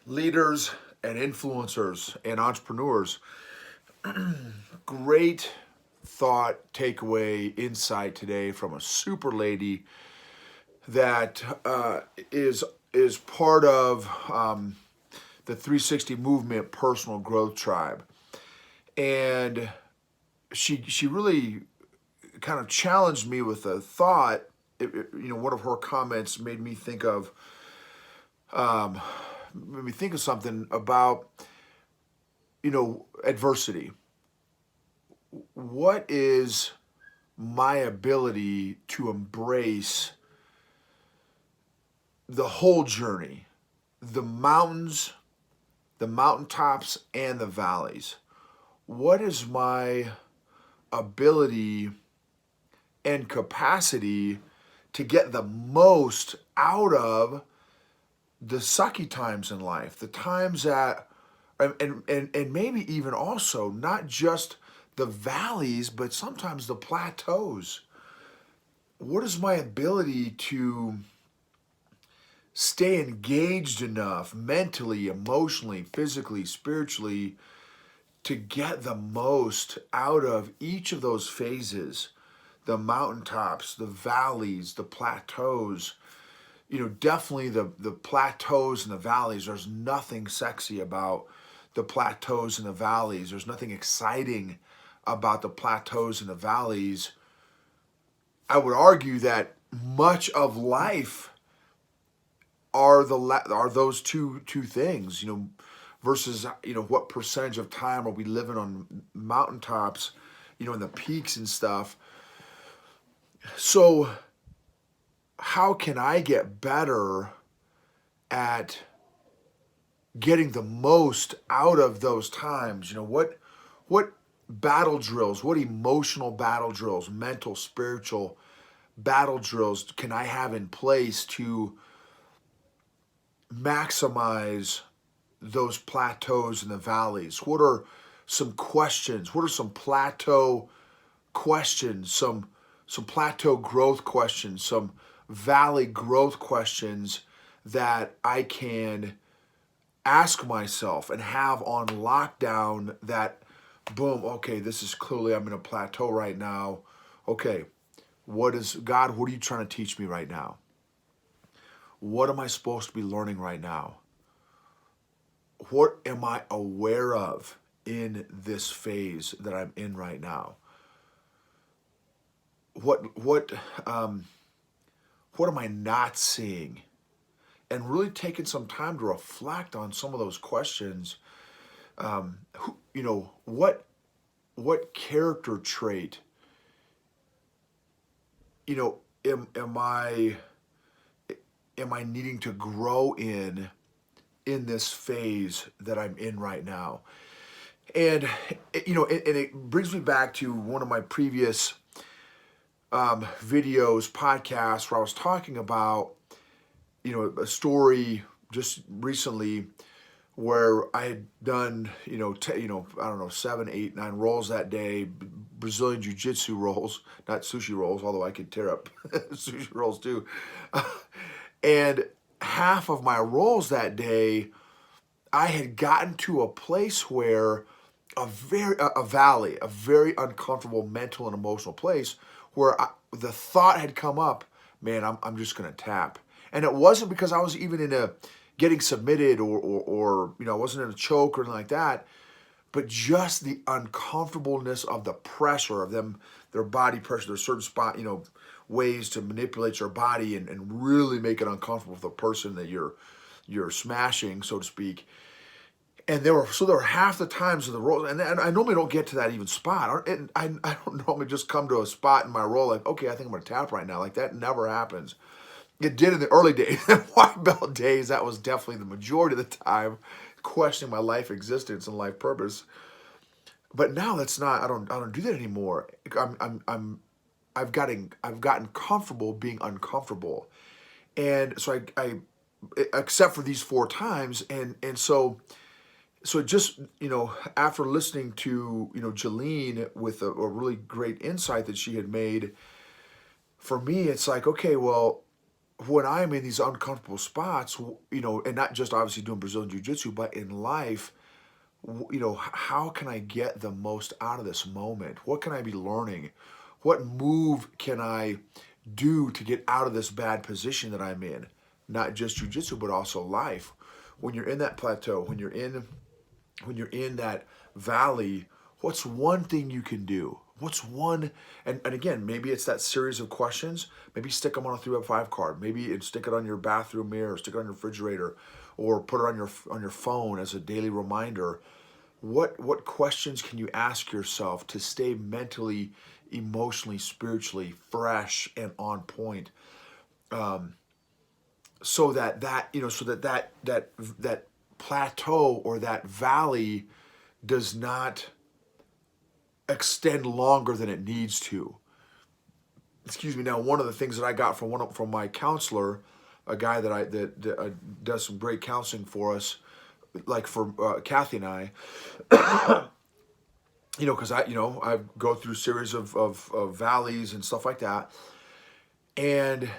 leaders and influencers and entrepreneurs. Great thought, takeaway, insight today from a super lady that is part of the 360 Movement Personal Growth Tribe, and she really kind of challenged me with a thought. One of her comments made me think of something about adversity. What is my ability to embrace the whole journey, the mountains, the mountaintops, and the valleys? What is my ability and capacity to get the most out of the sucky times in life, the times that, and maybe even also not just the valleys, but sometimes the plateaus? What is my ability to stay engaged enough mentally, emotionally, physically, spiritually to get the most out of each of those phases, the mountaintops, the valleys, the plateaus? Definitely the plateaus and the valleys. There's nothing sexy about the plateaus and the valleys. There's nothing exciting about the plateaus and the valleys. I would argue that much of life are those two things, versus what percentage of time are we living on mountaintops, in the peaks and stuff. So how can I get better at getting the most out of those times? What battle drills, what emotional battle drills, mental, spiritual battle drills can I have in place to maximize those plateaus and the valleys? What are some questions? What are some plateau questions? Some plateau growth questions, some valley growth questions that I can ask myself and have on lockdown, that boom, okay, this is clearly, I'm in a plateau right now. Okay, what are you trying to teach me right now? What am I supposed to be learning right now? What am I aware of in this phase that I'm in right now? What am I not seeing? And really taking some time to reflect on some of those questions. What character trait, am I needing to grow in this phase that I'm in right now? And it brings me back to one of my previous videos, podcasts, where I was talking about, a story just recently where I had done, I don't know, 7, 8, 9 rolls that day, Brazilian Jiu-Jitsu rolls, not sushi rolls, although I could tear up sushi rolls too. And half of my rolls that day, I had gotten to a place where a valley, a very uncomfortable mental and emotional place, where the thought had come up, man, I'm just going to tap. And it wasn't because I was even in a getting submitted or I wasn't in a choke or anything like that, but just the uncomfortableness of the pressure of them, their body pressure, there's certain ways to manipulate your body and really make it uncomfortable for the person that you're smashing, so to speak. And there were half the times of the roll, and I normally don't get to that even spot. I don't normally just come to a spot in my roll like, okay, I think I'm going to tap right now. Like, that never happens. It did in the early days, white belt days. That was definitely the majority of the time, questioning my life existence and life purpose. But now that's not. I don't do that anymore. I've gotten comfortable being uncomfortable, and so I except for these 4 times, and so just, after listening to, Jolene with a really great insight that she had made, for me, it's like, okay, well, when I'm in these uncomfortable spots, and not just obviously doing Brazilian Jiu-Jitsu, but in life, how can I get the most out of this moment? What can I be learning? What move can I do to get out of this bad position that I'm in? Not just Jiu-Jitsu, but also life. When you're in that plateau, when you're in that valley, what's one thing you can do? What's one, and again, maybe it's that series of questions. Maybe stick them on a 3x5 card. Maybe stick it on your bathroom mirror, stick it on your refrigerator, or put it on your phone as a daily reminder. What questions can you ask yourself to stay mentally, emotionally, spiritually fresh and on point, so that plateau or that valley does not extend longer than it needs to. Excuse me. Now, one of the things that I got from my counselor, a guy that does some great counseling for us, like for Kathy and I, because I go through series of valleys and stuff like that, and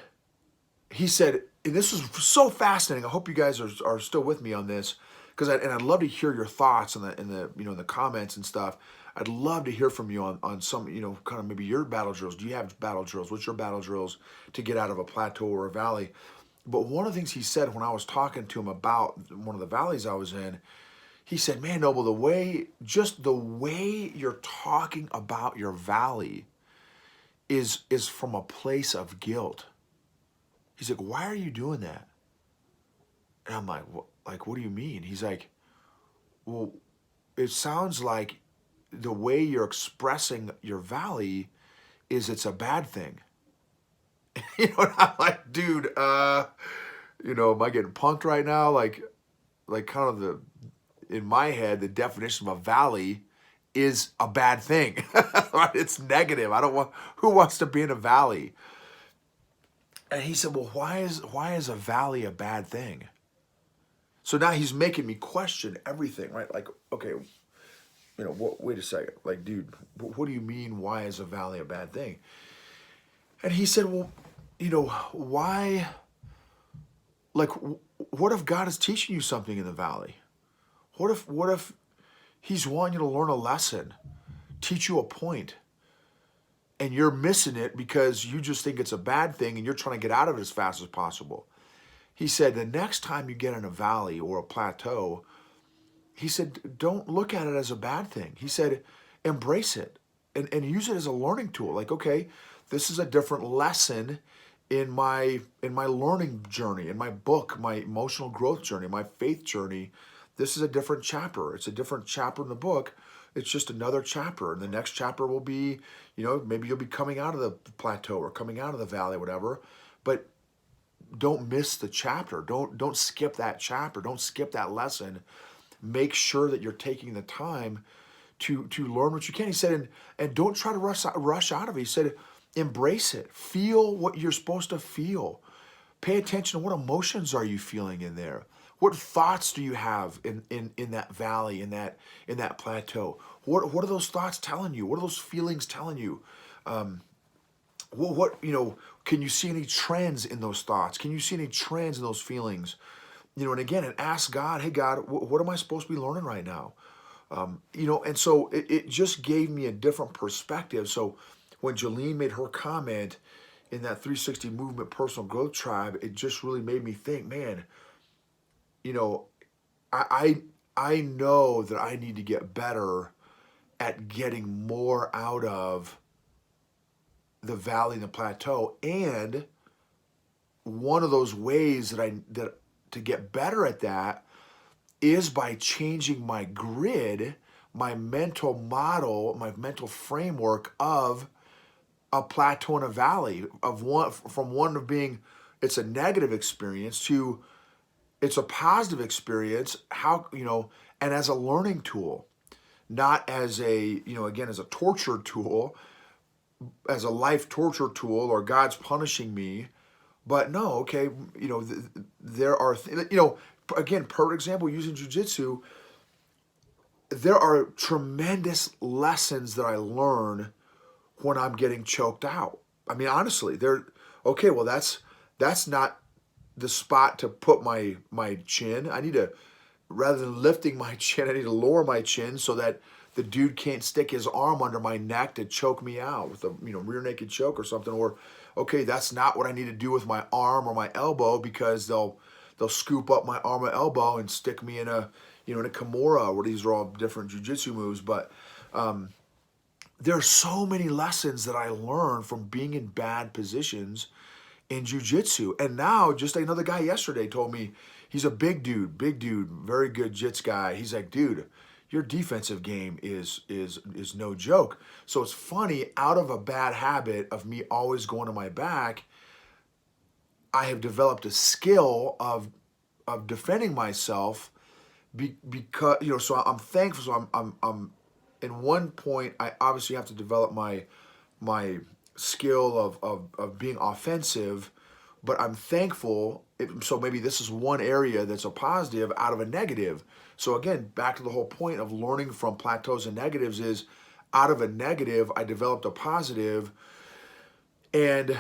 he said, and this was so fascinating. I hope you guys are still with me on this, because I'd love to hear your thoughts in the comments and stuff. I'd love to hear from you on some, kind of maybe your battle drills. Do you have battle drills? What's your battle drills to get out of a plateau or a valley? But one of the things he said when I was talking to him about one of the valleys I was in, he said, "Man, Noble, the way you're talking about your valley is from a place of guilt." He's like, "Why are you doing that?" And I'm like, what do you mean?" He's like, "Well, it sounds like the way you're expressing your valley is it's a bad thing." And I'm like, "Dude, am I getting punked right now?" Like kind of in my head, the definition of a valley is a bad thing. Right? It's negative. Who wants to be in a valley? And he said, "Well, why is a valley a bad thing?" So now he's making me question everything, right? Like, okay, wait a second. Like, dude, what do you mean, why is a valley a bad thing? And he said, "Well, why, like, what if God is teaching you something in the valley? What if he's wanting you to learn a lesson, teach you a point, and you're missing it because you just think it's a bad thing and you're trying to get out of it as fast as possible?" He said, "The next time you get in a valley or a plateau," he said, "don't look at it as a bad thing." He said, "Embrace it and use it as a learning tool. Like, okay, this is a different lesson in my learning journey, in my book, my emotional growth journey, my faith journey. This is a different chapter. It's a different chapter in the book. It's just another chapter. And the next chapter will be, maybe you'll be coming out of the plateau or coming out of the valley, whatever. But don't miss the chapter. Don't skip that chapter. Don't skip that lesson. Make sure that you're taking the time to learn what you can." He said, and don't try to rush out of it. He said, embrace it. Feel what you're supposed to feel. Pay attention to what emotions are you feeling in there. What thoughts do you have in that valley, in that plateau? What are those thoughts telling you? What are those feelings telling you? Can you see any trends in those thoughts? Can you see any trends in those feelings? And again, and ask God, "Hey God, what am I supposed to be learning right now?" And so it just gave me a different perspective. So when Jolene made her comment in that 360 Movement Personal Growth Tribe, it just really made me think, man, I know that I need to get better at getting more out of the valley and the plateau. And one of those ways that to get better at that is by changing my grid, my mental model, my mental framework of a plateau and a valley, from one of being it's a negative experience to it's a positive experience. And as a learning tool, not as again, as a torture tool, as a life torture tool, or God's punishing me. But no, okay, there are, again, per example, using jiu-jitsu, there are tremendous lessons that I learn when I'm getting choked out. I mean, honestly, okay, well, that's that's not the spot to put my chin. I need to, rather than lifting my chin, I need to lower my chin so that the dude can't stick his arm under my neck to choke me out with a rear naked choke or something. Or okay, that's not what I need to do with my arm or my elbow, because they'll scoop up my arm or elbow and stick me in a in a Kimura, where these are all different jujitsu moves. But there are so many lessons that I learned from being in bad positions in jujitsu. And now, just another guy yesterday told me, he's a big dude, very good jits guy. He's like, dude, your defensive game is no joke. So it's funny, out of a bad habit of me always going to my back, I have developed a skill of defending myself, because So I'm thankful. So I'm in one point, I obviously have to develop my skill of being offensive, but I'm thankful. So maybe this is one area that's a positive out of a negative. So again, back to the whole point of learning from plateaus and negatives is, out of a negative, I developed a positive. And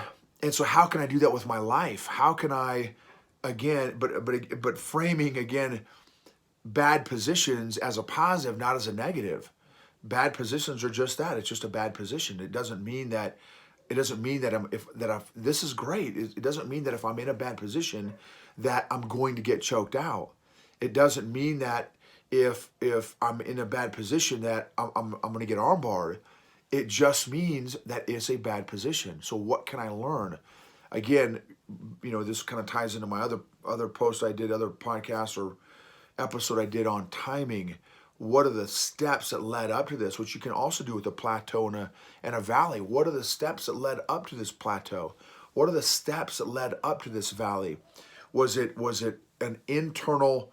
so how can I do that with my life? How can I, again, but framing again bad positions as a positive, not as a negative. Bad positions are just that. It's just a bad position. It doesn't mean that this is great. It doesn't mean that if I'm in a bad position that I'm going to get choked out. It doesn't mean that if I'm in a bad position that I'm going to get armbarred. It just means that it's a bad position. So what can I learn? Again, this kind of ties into my other post I did, other podcasts or episode I did on timing. What are the steps that led up to this, which you can also do with a plateau and a valley? What are the steps that led up to this plateau? What are the steps that led up to this valley? Was it an internal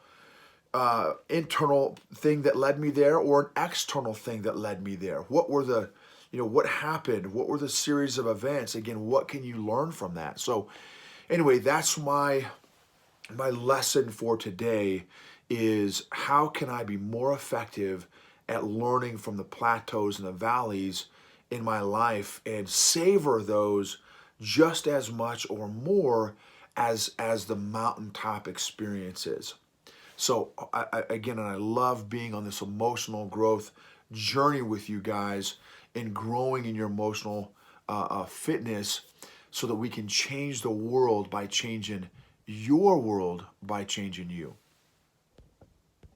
thing that led me there, or an external thing that led me there? What were the what happened? What were the series of events? Again, what can you learn from that? So anyway, that's my lesson for today, is how can I be more effective at learning from the plateaus and the valleys in my life, and savor those just as much or more as the mountaintop experiences. So again, and I love being on this emotional growth journey with you guys, and growing in your emotional fitness, so that we can change the world by changing your world by changing you.